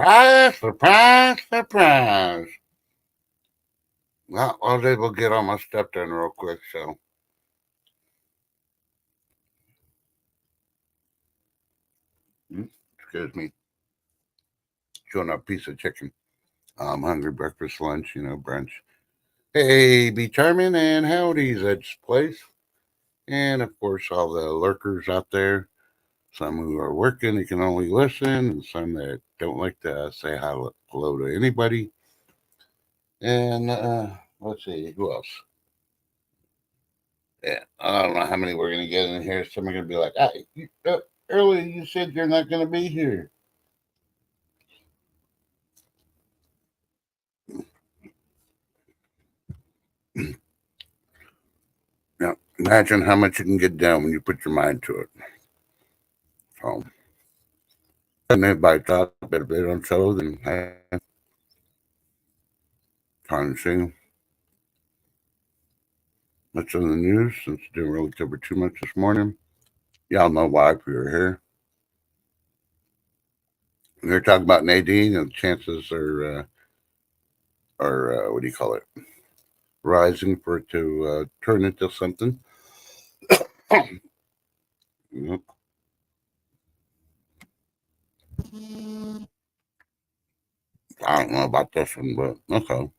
Surprise, surprise, surprise. Well, I was able to get all my stuff done real quick, so. Excuse me. Chewing up a piece of chicken. I'm hungry, breakfast, lunch, brunch. Hey, be charming and howdy's at this place. And of course, all the lurkers out there. Some who are working, they can only listen, and some that don't like to say hello to anybody. And let's see, who else? Yeah, I don't know how many we're going to get in here. Some are going to be like, earlier you said you're not going to be here. Now, imagine how much you can get done when you put your mind to it. So, and everybody thought a bit on show, then trying to see much on the news since it didn't really cover too much this morning. Y'all know why if you're here. They're talking about Nadine, and chances are what do you call it? Rising for it to turn into something. Yep. I don't know about this one, but okay.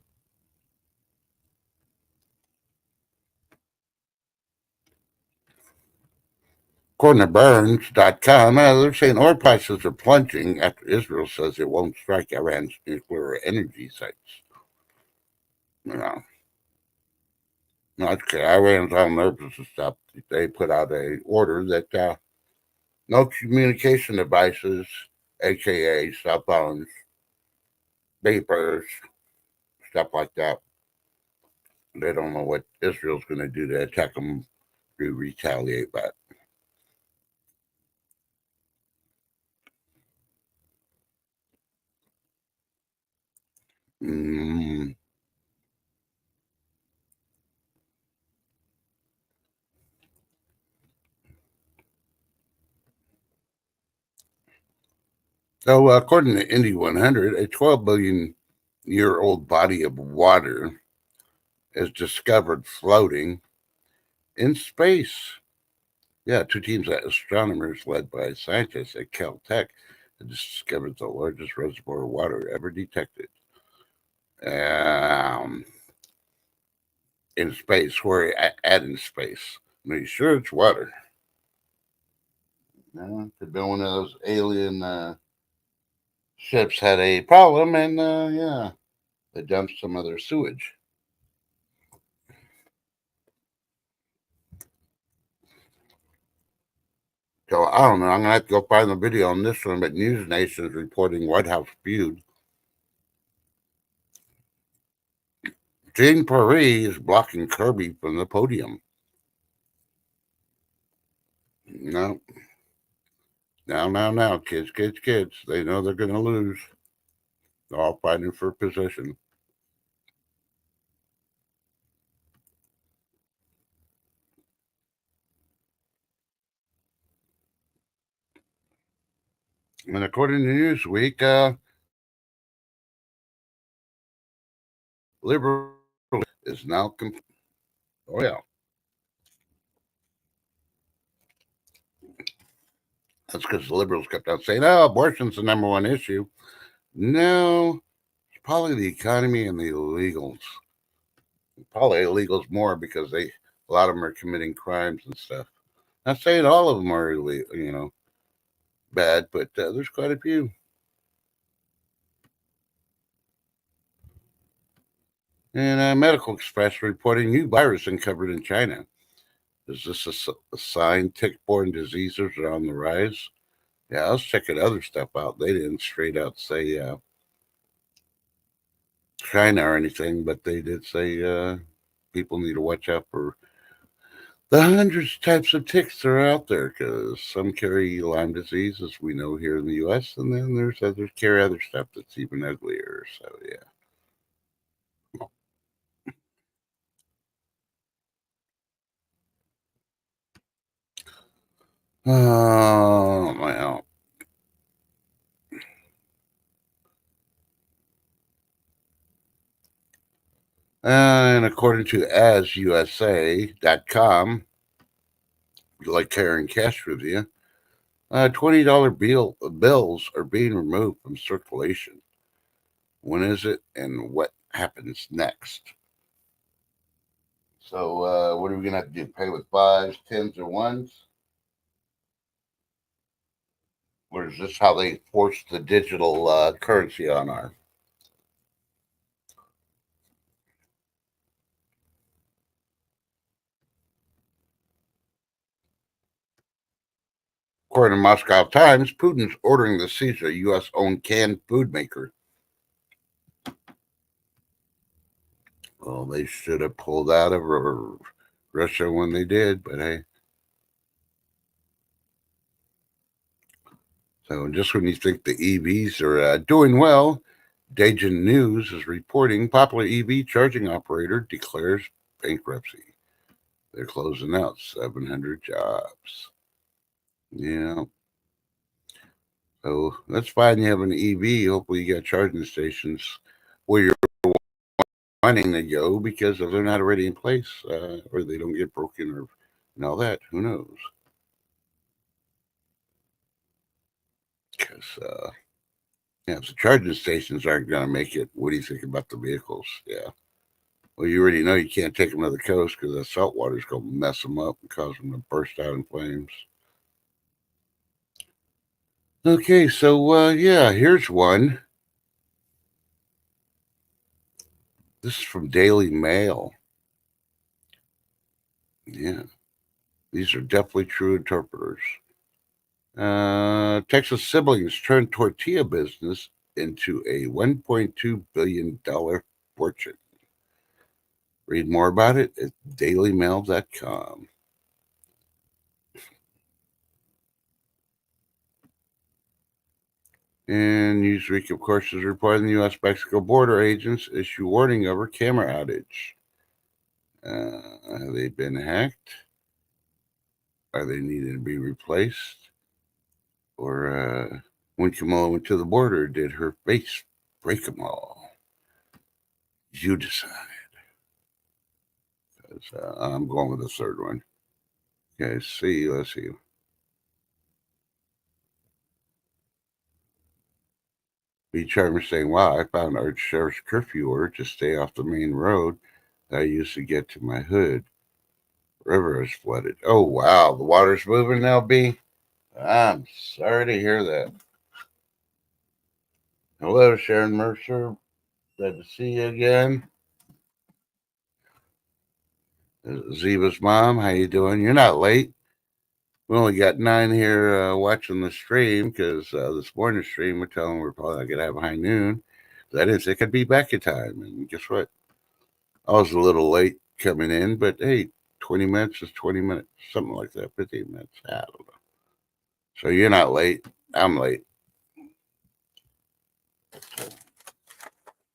According to Burns.com, they're saying oil prices are plunging after Israel says it won't strike Iran's nuclear energy sites. You know, no, okay. Iran's on nervous and stuff. They put out a order that no communication devices, aka cell phones, vapors, stuff like that. They don't know what Israel's going to do to attack them to retaliate back. Mm. So, according to Indy 100, a 12 billion-year-old body of water is discovered floating in space. Yeah, two teams of astronomers led by scientists at Caltech have discovered the largest reservoir of water ever detected um, in space. Where at in space? Are you sure it's water? No, could be one of those alien ships had a problem, and yeah, they dumped some of their sewage. So I don't know. I'm gonna have to go find the video on this one. But News Nation is reporting White House feud. Jean Pierre is blocking Kirby from the podium. No, now, kids. They know they're gonna lose. They're all fighting for position. And according to Newsweek, liberal is now. Oh yeah, that's because the liberals kept on saying, "Oh, abortion's the number one issue." No, it's probably the economy and the illegals. Probably illegals more because a lot of them are committing crimes and stuff. Not saying all of them are illegal, bad, but there's quite a few. And Medical Express reporting new virus uncovered in China. Is this a sign tick-borne diseases are on the rise? Yeah, I was checking other stuff out. They didn't straight out say China or anything, but they did say people need to watch out for the hundreds of types of ticks that are out there because some carry Lyme disease, as we know here in the U.S., and then there's others carry other stuff that's even uglier. So yeah. Oh well, And according to AsUSA.com, you like carrying cash with you, $20 bills are being removed from circulation. When is it and what happens next? So, what are we going to have to do? Pay with fives, tens, or ones? Or is this how they force the digital currency on our? According to Moscow Times, Putin's ordering the seizure of U.S. owned canned food maker. Well, they should have pulled out of Russia when they did, but hey. So just when you think the EVs are doing well, Dajin News is reporting popular EV charging operator declares bankruptcy. They're closing out 700 jobs. Yeah. So that's fine. You have an EV. Hopefully, you got charging stations where you're wanting to go because if they're not already in place or they don't get broken or and all that, who knows? Because yeah, if the charging stations aren't going to make it, what do you think about the vehicles? Yeah. Well, you already know you can't take them to the coast because the salt water's going to mess them up and cause them to burst out in flames. Okay, so yeah, here's one. This is from Daily Mail. Yeah, these are definitely true interpreters. Texas siblings turned tortilla business into a $1.2 billion fortune. Read more about it at dailymail.com. And Newsweek, of course, is reporting the U.S. Mexico border agents issue warning over camera outage. Have they been hacked? Are they needing to be replaced? Or when Kamala went to the border, did her face break them all? You decide. 'Cause, I'm going with the third one. Okay, see. Let's see. B. Charmer saying, wow, I found our sheriff's curfew order to stay off the main road that I used to get to my hood. River is flooded. Oh, wow. The water's moving now, B? I'm sorry to hear that. Hello, Sharon Mercer. Glad to see you again. Ziva's mom, how you doing? You're not late. We only got 9 here watching the stream because this morning's stream we're telling we're probably not going to have high noon. That is, it could be back in time. And guess what? I was a little late coming in, but hey, 20 minutes is 20 minutes, something like that, 15 minutes. I don't know. So you're not late. I'm late.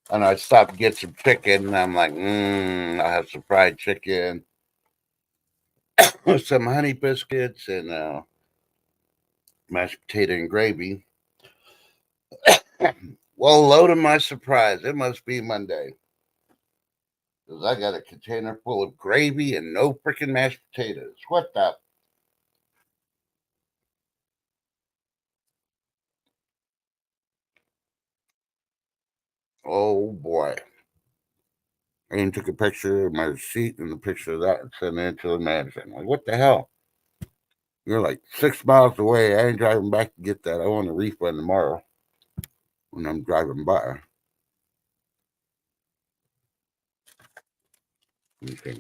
And I stopped to get some chicken, and I'm like, I have some fried chicken, some honey biscuits, and mashed potato and gravy. Well, load of my surprise, it must be Monday. Because I got a container full of gravy and no freaking mashed potatoes. What the? Oh, boy. I even took a picture of my receipt and the picture of that and sent it to the manager. I'm like, what the hell? You're like 6 miles away. I ain't driving back to get that. I want a refund tomorrow when I'm driving by. Okay.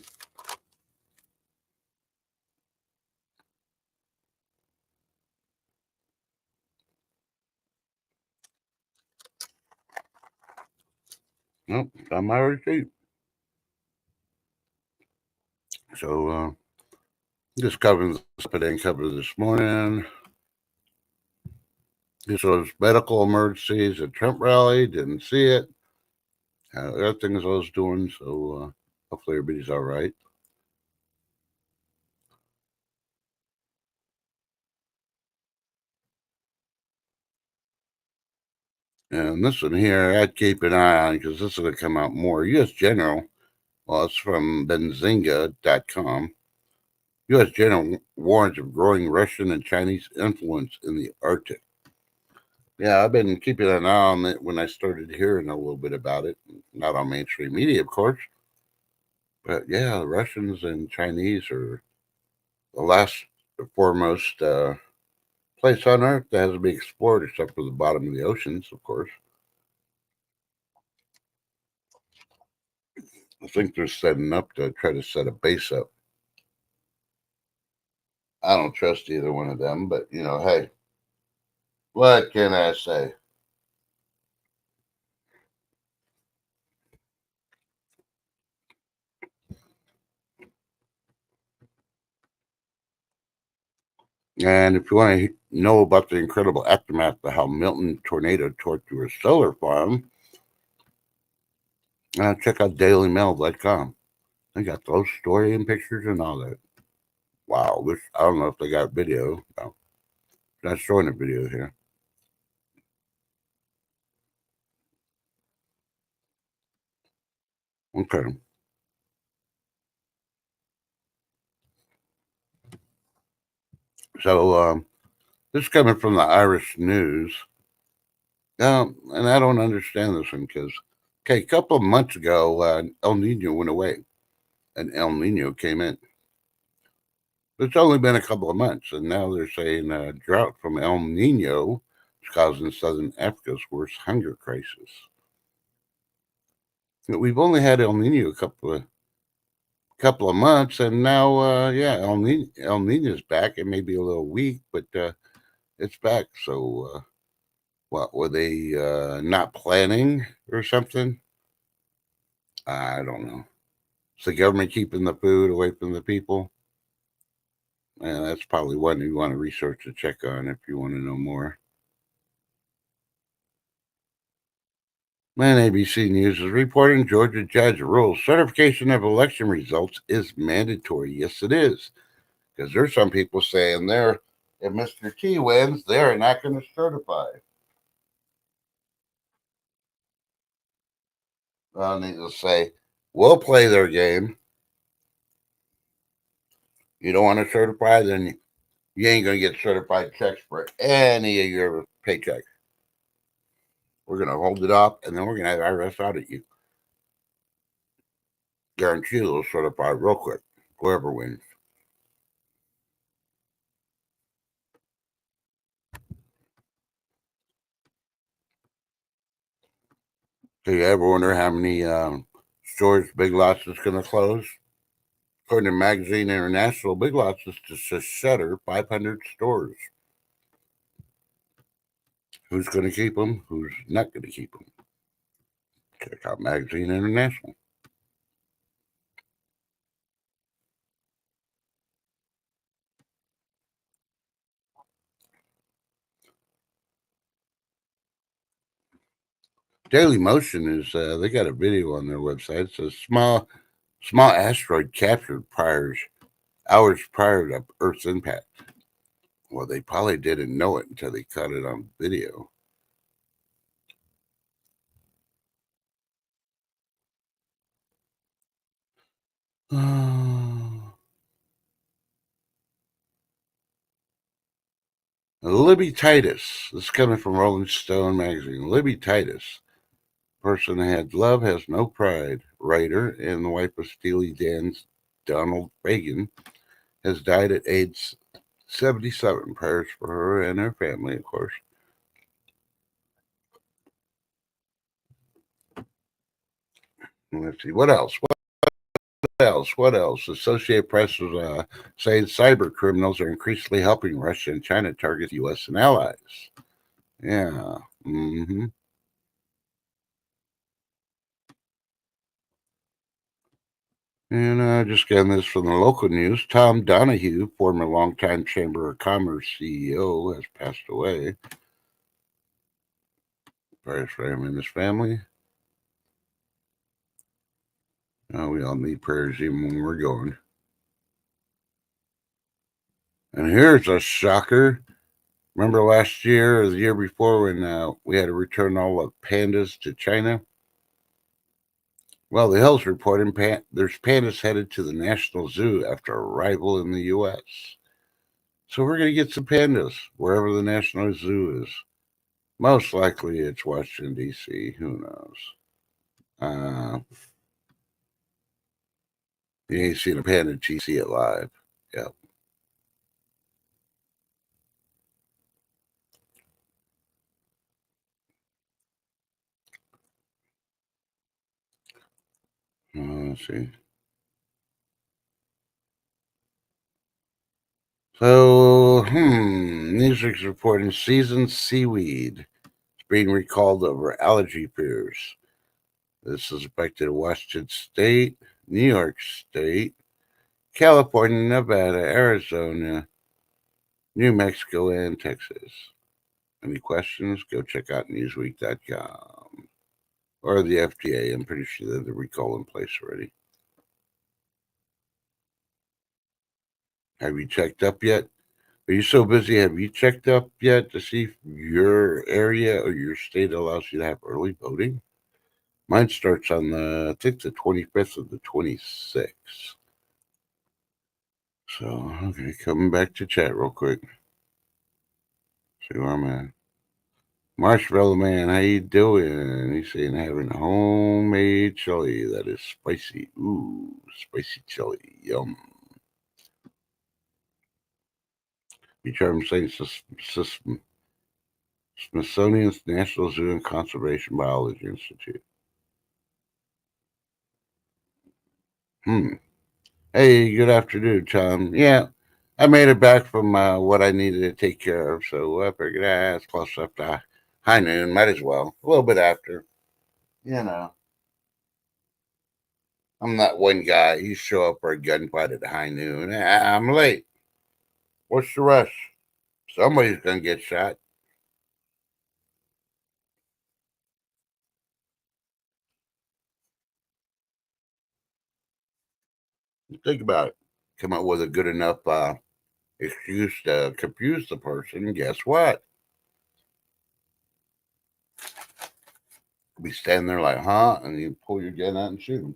Nope, got my receipt. So, just covering the stuff I didn't cover this morning. This was medical emergencies at Trump rally. Didn't see it. Other things I was doing. So, hopefully everybody's all right. And this one here, I'd keep an eye on because this is going to come out more. U.S. General Well, it's from Benzinga.com. U.S. general warns of growing Russian and Chinese influence in the Arctic. Yeah, I've been keeping an eye on it when I started hearing a little bit about it. Not on mainstream media, of course, but yeah, the Russians and Chinese are the last, the foremost place on Earth that hasn't been explored, except for the bottom of the oceans, of course. I think they're setting up to try to set a base up. I don't trust either one of them, but hey, what can I say? And if you want to know about the incredible aftermath of how Milton tornado tore through a solar farm, check out DailyMail.com. They got those story and pictures and all that. Wow, this, I don't know if they got video. No, not showing a video here. Okay, so this is coming from the Irish News. And I don't understand this one because, okay, a couple of months ago, El Nino went away and El Nino came in. It's only been a couple of months, and now they're saying drought from El Nino is causing southern Africa's worst hunger crisis. We've only had El Nino a couple of months, and now, yeah, El Nino's back. It may be a little weak, but it's back. So, what were they not planning or something? I don't know. Is the government keeping the food away from the people? And that's probably one you want to research and check on if you want to know more. And ABC News is reporting Georgia judge rules certification of election results is mandatory. Yes, it is. Because there's some people saying if Mr. T wins, they're not going to certify. Well, needless to say, we'll play their game. You don't want to certify, then you ain't going to get certified checks for any of your paychecks. We're going to hold it up, and then we're going to have IRS audit you. Guarantee they'll certify real quick, whoever wins. Do you ever wonder how many stores Big Lots is going to close? According to Magazine International, Big Lots is to shutter 500 stores. Who's going to keep them? Who's not going to keep them? Check out Magazine International. Daily Motion is they got a video on their website. It says small asteroid captured hours prior to Earth's impact. Well, they probably didn't know it until they caught it on video. Libby Titus. This is coming from Rolling Stone magazine. Libby Titus, person that had love has no pride. Writer and the wife of Steely Dan's Donald Fagen has died at age 77. Prayers for her and her family, of course. Let's see what else. What else? Associated Press was saying cyber criminals are increasingly helping Russia and China target the U.S. and allies. Yeah. And just getting this from the local news. Tom Donahue, former longtime Chamber of Commerce CEO, has passed away. Prayers for him and his family. We all need prayers even when we're going. And here's a shocker. Remember last year or the year before when we had to return all the pandas to China? Well, the Hill's reporting there's pandas headed to the National Zoo after arrival in the U.S. So we're going to get some pandas wherever the National Zoo is. Most likely it's Washington, D.C. Who knows? Uh, you ain't seen a panda till you see it live. Yep. Let's see. So, Newsweek's reporting seasoned seaweed is being recalled over allergy fears. This has affected Washington State, New York State, California, Nevada, Arizona, New Mexico, and Texas. Any questions? Go check out Newsweek.com or the FDA. I'm pretty sure there's a recall in place already. Have you checked up yet? Are you so busy? Have you checked up yet to see if your area or your state allows you to have early voting? Mine starts on I think the 25th or the 26th. So, okay, coming back to chat real quick. See where I'm at. Marshmallow Man, how you doing? He's saying having homemade chili that is spicy. Ooh, spicy chili. Yum. You try him saying Smithsonian's National Zoo and Conservation Biology Institute. Hmm. Hey, good afternoon, Tom. Yeah, I made it back from what I needed to take care of, so I figured it's close up to high noon. Might as well. A little bit after. You know, I'm not one guy. You show up for a gunfight at high noon. I'm late. What's the rush? Somebody's gonna get shot. Think about it. Come up with a good enough excuse to confuse the person. Guess what? Be standing there like, huh? And you pull your gun out and shoot them.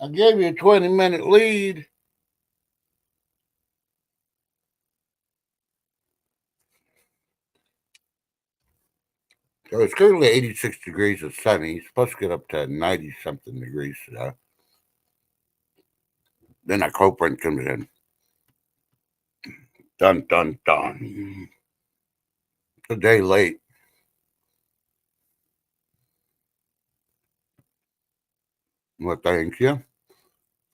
I gave you a 20-minute lead. So it's currently 86 degrees and sunny. It's supposed to get up to 90 something degrees today. Then a cold front comes in. Dun, dun, dun. It's a day late. Well, thank you.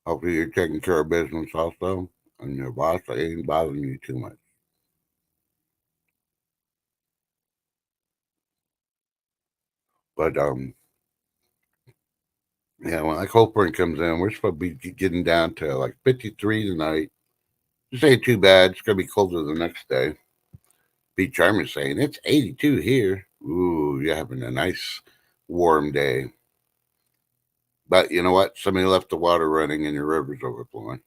Hopefully you're taking care of business also. And your boss ain't bothering you too much. But, yeah, when that cold front comes in, we're supposed to be getting down to like 53 tonight. This ain't too bad. It's going to be colder the next day. Pete Charmer's saying it's 82 here. Ooh, you're having a nice warm day. But you know what? Somebody left the water running and your river's overflowing.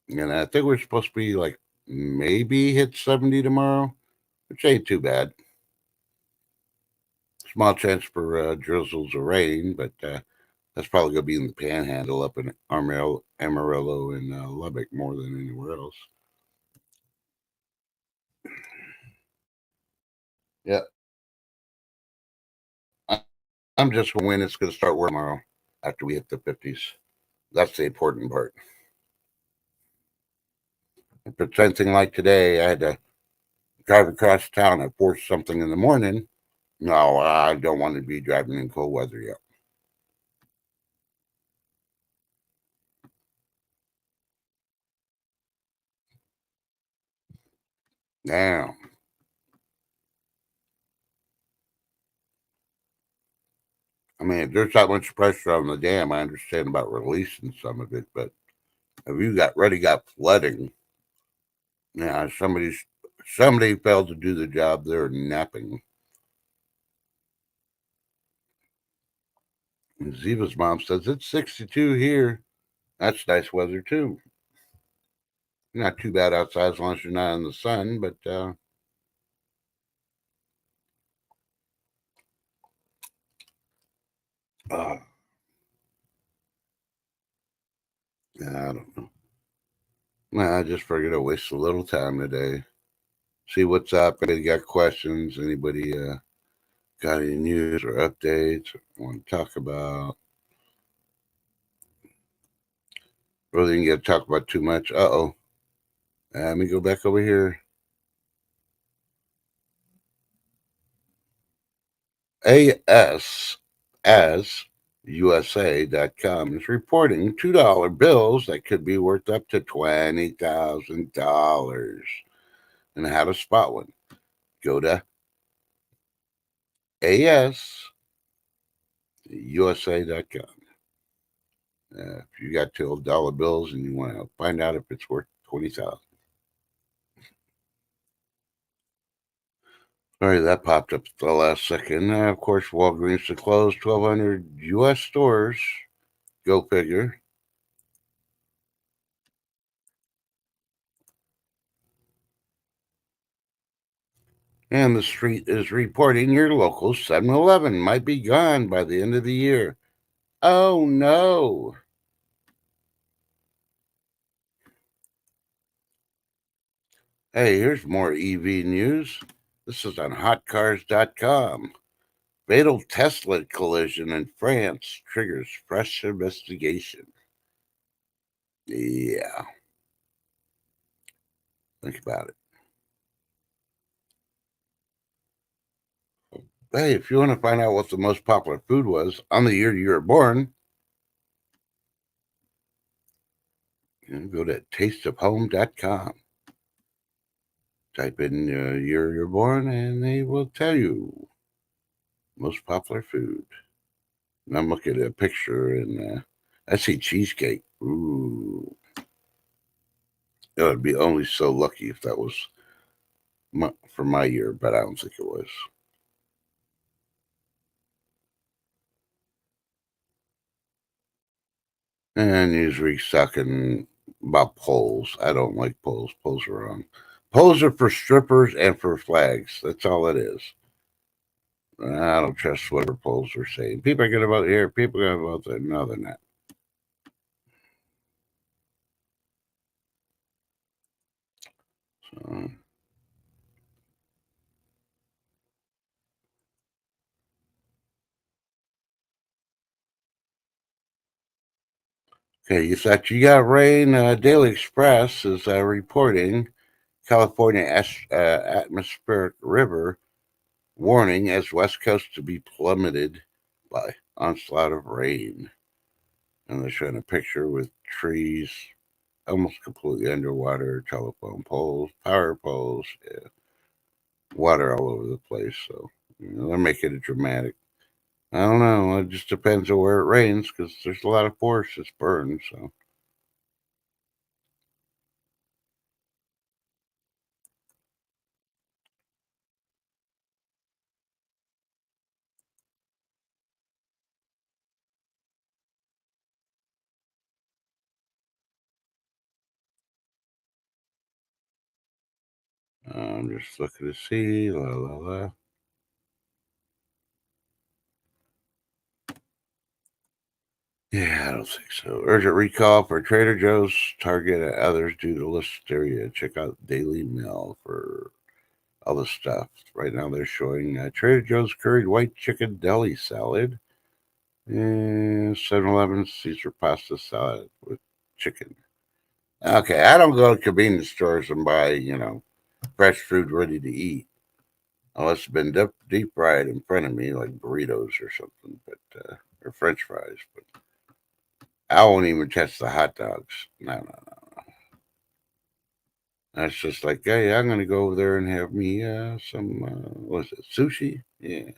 And I think we're supposed to be like maybe hit 70 tomorrow, which ain't too bad. Small chance for drizzles of rain, but that's probably going to be in the panhandle up in Amarillo and Lubbock more than anywhere else. Yeah. I- I'm just when it's going to start work tomorrow after we hit the 50s. That's the important part. If it's anything like today, I had to drive across town at 4 something in the morning. No, I don't want to be driving in cold weather yet. Now, I mean, if there's that much pressure on the dam, I understand about releasing some of it, but if you got flooding, yeah, somebody failed to do the job. They're napping. And Ziva's mom says it's 62 here. That's nice weather too. Not too bad outside as long as you're not in the sun, but Uh, I don't know. Nah, I just figured I'd waste a little time today. See what's up. Anybody got questions? Anybody got any news or updates want to talk about? Really didn't get to talk about too much. Uh-oh. Let me go back over here. AS as USA.com is reporting $2 bills that could be worth up to $20,000. And how to spot one? Go to ASUSA.com. If you got $2 bills and you want to find out if it's worth 20,000. Sorry, that popped up at the last second. Of course, Walgreens to close 1,200 U.S. stores. Go figure. And the street is reporting your local 7-Eleven might be gone by the end of the year. Oh no. Hey, here's more EV news. This is on hotcars.com. Fatal Tesla collision in France triggers fresh investigation. Yeah, think about it. Hey, if you want to find out what the most popular food was on the year you were born, go to tasteofhome.com. Type in year you're born, and they will tell you most popular food. And I'm looking at a picture, and I see cheesecake. Ooh, it would be only so lucky if that was for my year, but I don't think it was. And Newsweek's talking about polls. I don't like polls. Polls are wrong. Polls are for strippers and for flags. That's all it is. I don't trust whatever polls are saying. People are going to vote here. People are going to vote there. No, they're not. So, okay, you thought you got rain. Daily Express is reporting California atmospheric river warning as west coast to be plummeted by onslaught of rain. And they're showing a picture with trees almost completely underwater, telephone poles, power poles, yeah, water all over the place. So they're making it dramatic. I don't know. It just depends on where it rains because there's a lot of forests that's burned. So I'm just looking to see. La la la. Yeah, I don't think so. Urgent recall for Trader Joe's, Target, and others due to listeria. Check out Daily Mail for all the stuff. Right now they're showing Trader Joe's curried white chicken deli salad and 7-Eleven Caesar pasta salad with chicken. Okay, I don't go to convenience stores and buy, fresh food ready to eat unless it's been deep fried in front of me, like burritos or something, or French fries. But I won't even touch the hot dogs. No, no, no. That's just like, hey, I'm gonna go over there and have me some what is it, sushi? Yeah,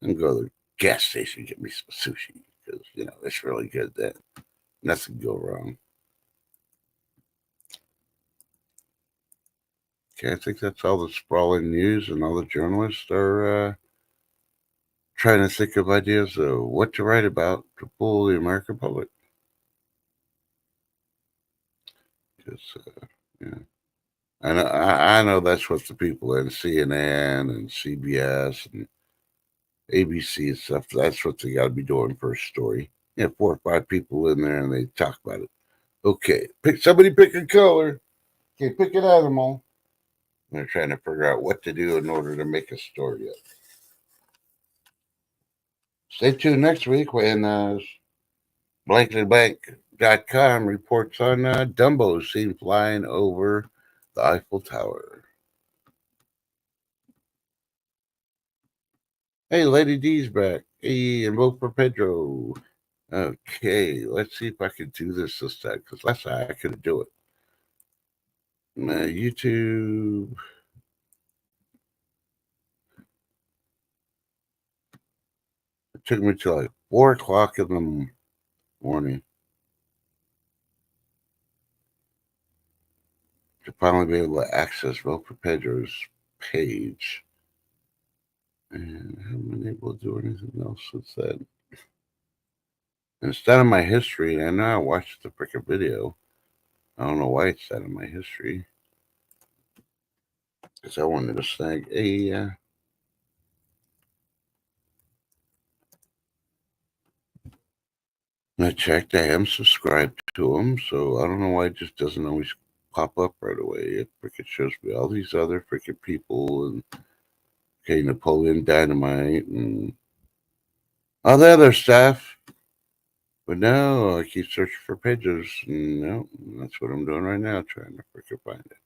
I'm gonna go to the gas station and get me some sushi because it's really good. Then nothing can go wrong. Okay, I think that's all the sprawling news, and all the journalists are trying to think of ideas of what to write about to fool the American public. Because, yeah. I know that's what the people in CNN and CBS and ABC and stuff. That's what they got to be doing for a story. Yeah, 4 or 5 people in there and they talk about it. Okay, somebody pick a color. Okay, pick an animal. They're trying to figure out what to do in order to make a story up. Stay tuned next week when blanklybank.com reports on Dumbo seen flying over the Eiffel Tower. Hey, Lady D's back. Hey, and vote for Pedro. Okay, let's see if I can do this time because last time I couldn't do it. YouTube. It took me till like 4 o'clock in the morning to finally be able to access Vote for Pedro's page. And I haven't been able to do anything else since then. And it's down in my history, and I know I watched the freaking video. I don't know why it's down in my history. Because I wanted to snag a. I checked, I am subscribed to him, so I don't know why it just doesn't always pop up right away. It freaking shows me all these other freaking people and okay, Napoleon Dynamite and all the other stuff. But no, I keep searching for pages. No, that's what I'm doing right now, trying to freaking find it.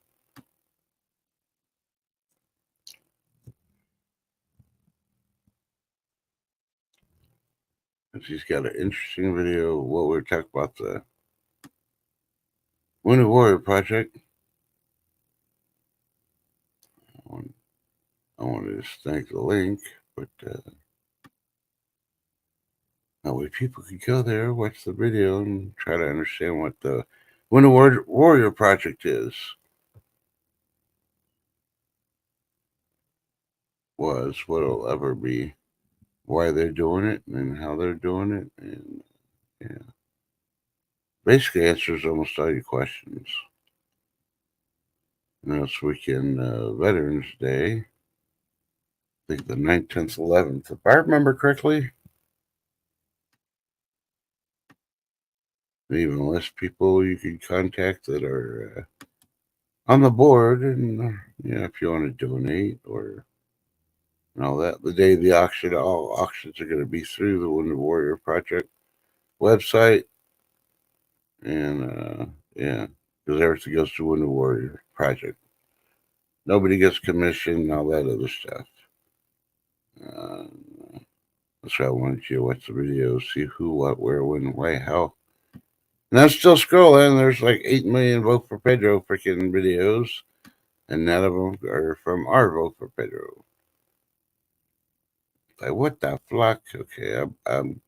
He's got an interesting video. What we're talking about the Winter Warrior Project. I wanted to snag the link, but that way people could go there, watch the video, and try to understand what the Winter Warrior Project is. Was, what it'll ever be, why they're doing it, and how they're doing it, and yeah. Basically answers almost all your questions. Now it's weekend, Veterans Day. I think the 9th, 10th, 11th. If I remember correctly, even less people you can contact that are on the board, and yeah, if you want to donate or and all that. The day of the auction, all auctions are going to be through the Winter Warrior Project website, and yeah, because everything goes to Winter Warrior Project. Nobody gets commission, all that other stuff. Uh, that's why I wanted you to watch the video, see who, what, where, when, why, how. And I'm still scrolling. There's like 8 million Vote for Pedro freaking videos, and none of them are from our Vote for Pedro. Like, what the fuck? Okay, I'm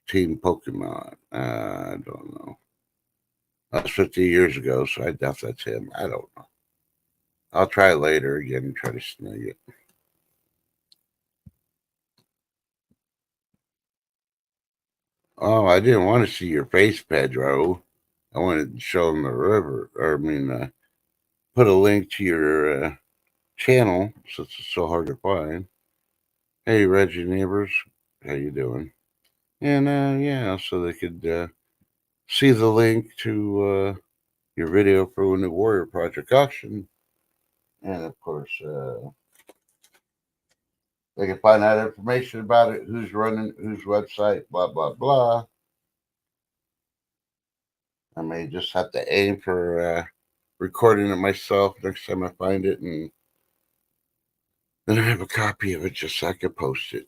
Team Pokemon. I don't know. That was 50 years ago, so I doubt that's him. I don't know. I'll try later again and try to snag it. Oh, I didn't want to see your face, Pedro. I wanted to show him the river, or I mean, put a link to your channel since it's so hard to find. Hey, Reggie neighbors, how you doing? And yeah, so they could see the link to your video for when the Warrior Project auction, and of course they can find out information about it, who's running, whose website, blah blah blah. I may just have to aim for recording it myself next time I find it, and then I have a copy of it just so I can post it.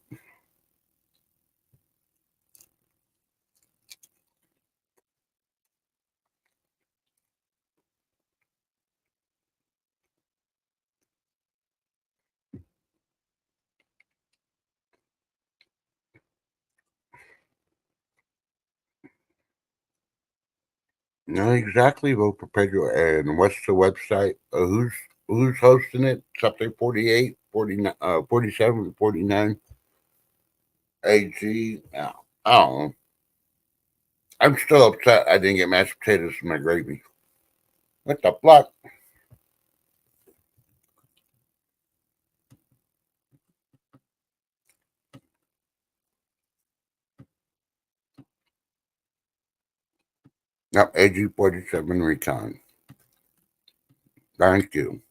Not exactly vote for Pedro. And what's the website? Who's hosting it? Something 48, 49, 47, 49. AG. No, I don't know. I'm still upset I didn't get mashed potatoes in my gravy. What the fuck? Yep, AG-47 Recon. Thank you.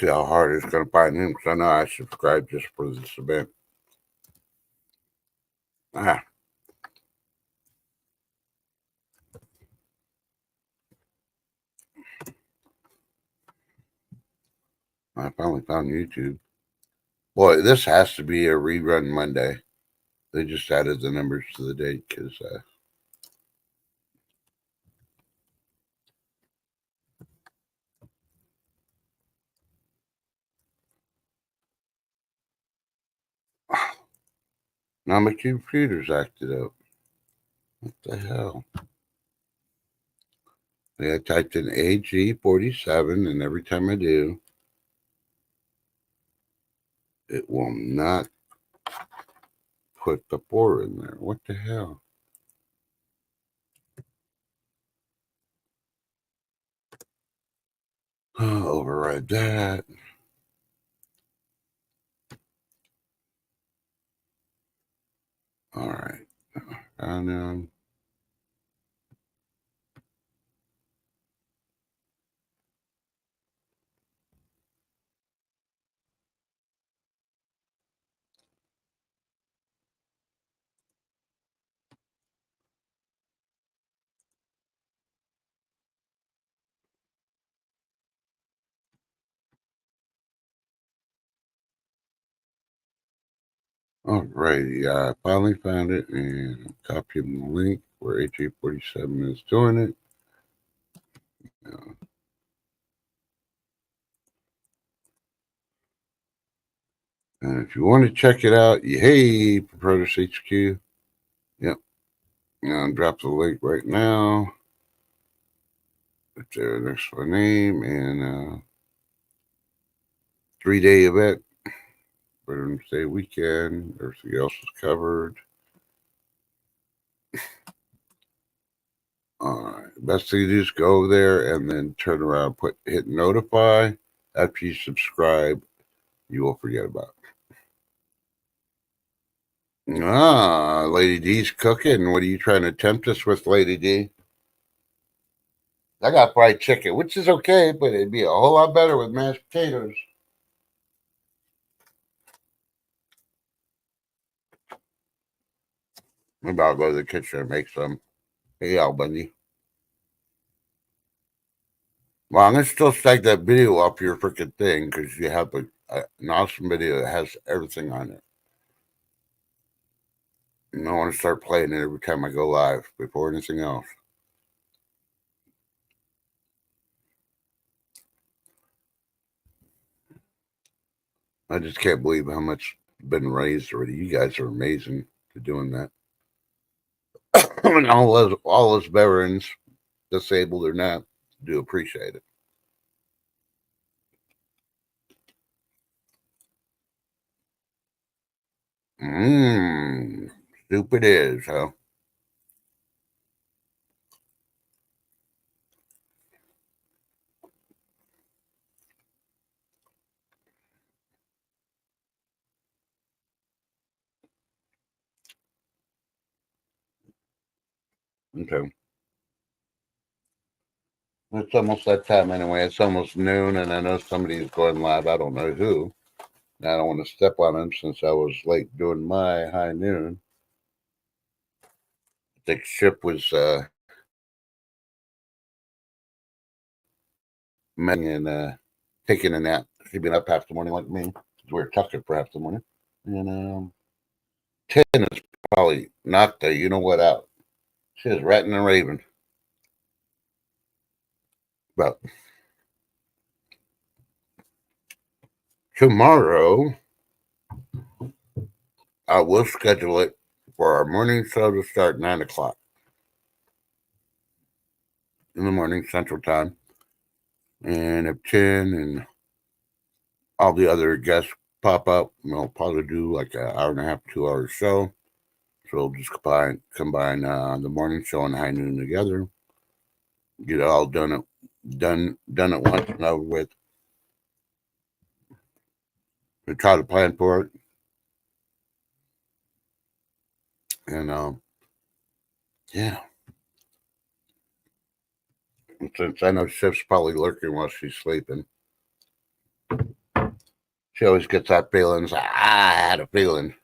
See how hard it's going to find him, because I know I subscribed just for this event. Ah. I finally found YouTube. Boy, this has to be a rerun Monday. They just added the numbers to the date because now my computer's acted up. What the hell? I typed in AG-47, and every time I do, it will not put the 4 in there. What the hell? Override that. All right. And all right. Yeah, I finally found it, and I'm copying the link where AG-47 is doing it. And if you want to check it out, hey, Protus HQ. Yep. I'll drop the link right now. There's my name and 3-day event. Veterans Day weekend. Everything else is covered. All right. Best thing to do is go over there and then turn around, hit notify. After you subscribe, you will forget about it. Ah, Lady D's cooking. What are you trying to tempt us with, Lady D? I got fried chicken, which is okay, but it'd be a whole lot better with mashed potatoes. Maybe I'll go to the kitchen and make some. Hey, Albany. Well, I'm going to still stack that video up your freaking thing because you have an awesome video that has everything on it. And I want to start playing it every time I go live before anything else. I just can't believe how much been raised already. You guys are amazing for doing that. And all us veterans, disabled or not, do appreciate it. Soup it is, huh? Okay. It's almost that time anyway. It's almost noon, and I know somebody's going live. I don't know who. I don't want to step on them since I was late doing my high noon. The ship was and taking a nap. She'd been up half the morning like me. We were tucking for half the morning. And 10 is probably knocked the you know what out. She was ratting and raving. But tomorrow, I will schedule it for our morning show to start 9 o'clock in the morning, Central Time. And if 10 and all the other guests pop up, we'll probably do like an hour and a half, 2 hour show. So we'll just combine the morning show and high noon together. Get it all done at once and over with. We try to plan for it. And yeah. And since I know Shift's probably lurking while she's sleeping, she always gets that feeling. It's like, I had a feeling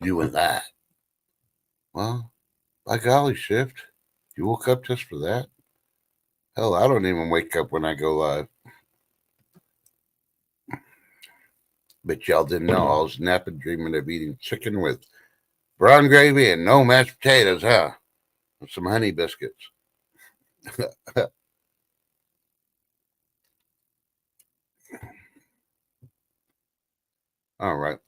you and that. Well, by golly, Shift, you woke up just for that? Hell, I don't even wake up when I go live. But y'all didn't know I was napping, dreaming of eating chicken with brown gravy and no mashed potatoes, huh? And some honey biscuits. All right.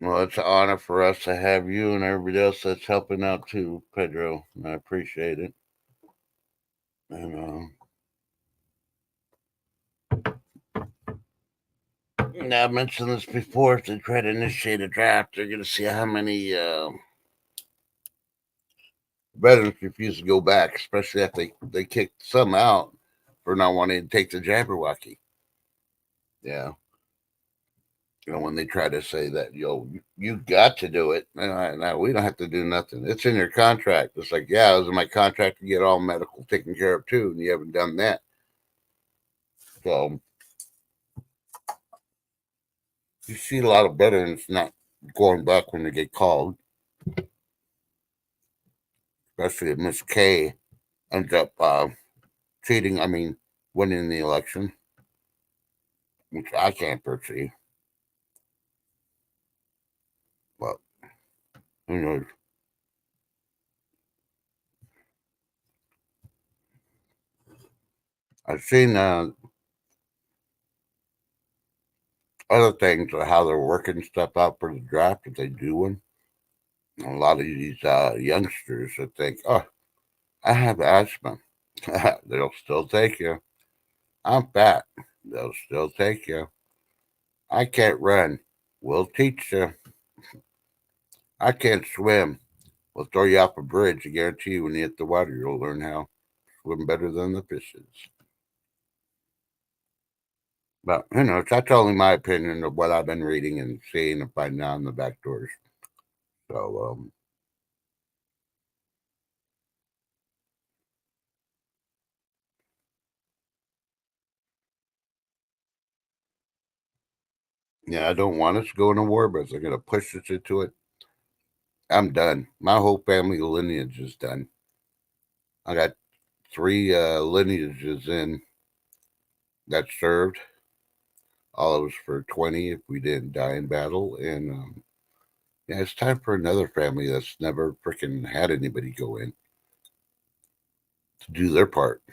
Well, it's an honor for us to have you and everybody else that's helping out too, Pedro. I appreciate it. And I mentioned this before. If they try to initiate a draft, they're going to see how many veterans refuse to go back, especially if they kicked some out for not wanting to take the Jabberwocky. Yeah. When they try to say that, you got to do it. No, we don't have to do nothing. It's in your contract. It's like, yeah, it was in my contract to get all medical taken care of too, and you haven't done that. So you see a lot of veterans not going back when they get called, especially if Miss K ends up cheating. I mean, winning the election, which I can't foresee. But who knows? I've seen other things of how they're working stuff out for the draft if they do one. A lot of these youngsters that think, oh, I have asthma. They'll still take you. I'm fat. They'll still take you. I can't run. We'll teach you. I can't swim. We'll throw you off a bridge. I guarantee you when you hit the water, you'll learn how to swim better than the fishes. But, that's only my opinion of what I've been reading and seeing and finding out in the back doors. So, yeah, I don't want us to go into war, but if they're going to push us into it, I'm done. My whole family lineage is done. I got three lineages in that served. All of us for 20 if we didn't die in battle. And yeah, it's time for another family that's never freaking had anybody go in to do their part.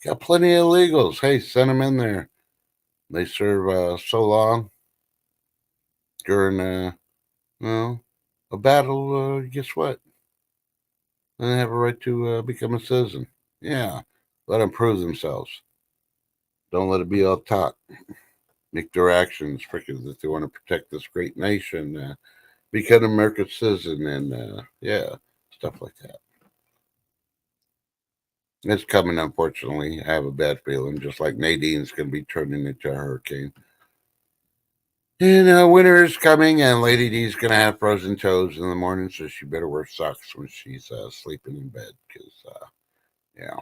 Got plenty of illegals. Hey, send them in there. They serve so long during well, a battle. Guess what? They have a right to become a citizen. Yeah, let them prove themselves. Don't let it be all talk. Make their actions freaking that they want to protect this great nation. Become an American citizen, and yeah, stuff like that. It's coming, unfortunately. I have a bad feeling, just like Nadine's going to be turning into a hurricane. And winter is coming, and Lady D's going to have frozen toes in the morning, so she better wear socks when she's sleeping in bed, because, yeah.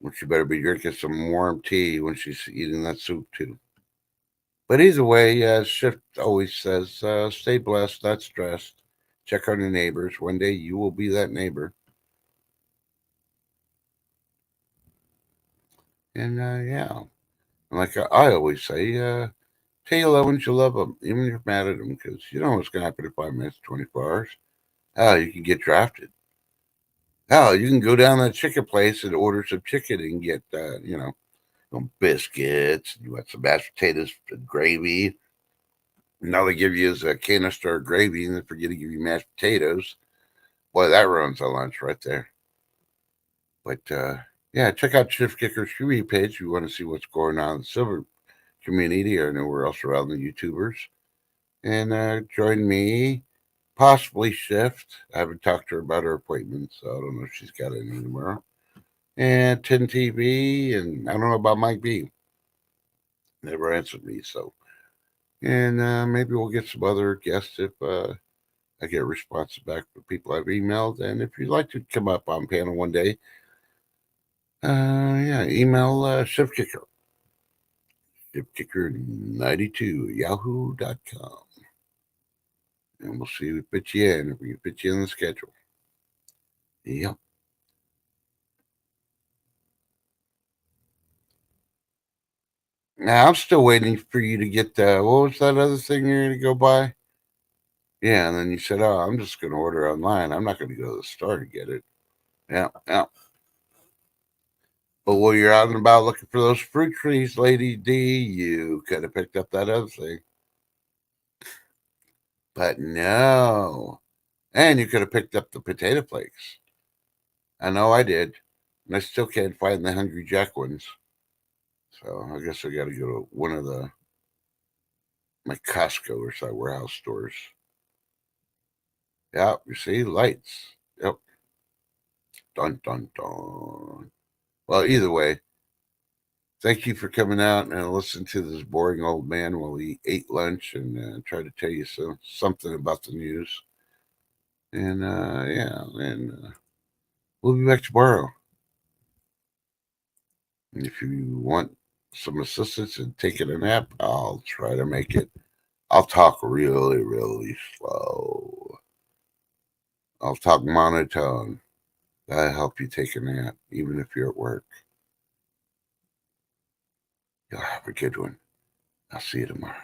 Well, she better be drinking some warm tea when she's eating that soup, too. But either way, Shift always says, stay blessed, not stressed. Check on your neighbors. One day you will be that neighbor. And yeah, like I always say, tell your loved ones you love them, even if you're mad at them, because you don't know what's going to happen in 5 minutes, 24 hours. Hell, you can get drafted. Hell, you can go down to the chicken place and order some chicken and get, some biscuits. You want some mashed potatoes and gravy. Now they give you a canister of gravy and they forget to give you mashed potatoes. Boy, that ruins a lunch right there. But yeah, check out Shift Kicker's Trivia page if you want to see what's going on in the silver community or anywhere else around the YouTubers. And join me, possibly Shift. I haven't talked to her about her appointment, so I don't know if she's got any tomorrow. and 10 TV, and I don't know about Mike B. Never answered me, so. And maybe we'll get some other guests if I get responses back from people I've emailed. And if you'd like to come up on panel one day, yeah, email ShiftKicker, ShiftKicker92, yahoo.com. And we'll see if we fit you in, if we can fit you in the schedule. Yep. Now, I'm still waiting for you to get what was that other thing you're going to go buy? Yeah, and then you said, oh, I'm just going to order online. I'm not going to go to the store to get it. Yeah, yeah. But while you're out and about looking for those fruit trees, Lady D, you could have picked up that other thing. But no. And you could have picked up the potato flakes. I know I did. And I still can't find the Hungry Jack ones. So I guess I got to go to one of my Costco or side warehouse stores. Yeah, you see, lights. Yep. Dun, dun, dun. Well, either way, thank you for coming out and listening to this boring old man while he ate lunch and tried to tell you something about the news. And yeah, and we'll be back tomorrow. And if you want some assistance in taking a nap, I'll try to make it. I'll talk really, really slow. I'll talk monotone. That'll help you take a nap, even if you're at work. You'll have a good one. I'll see you tomorrow.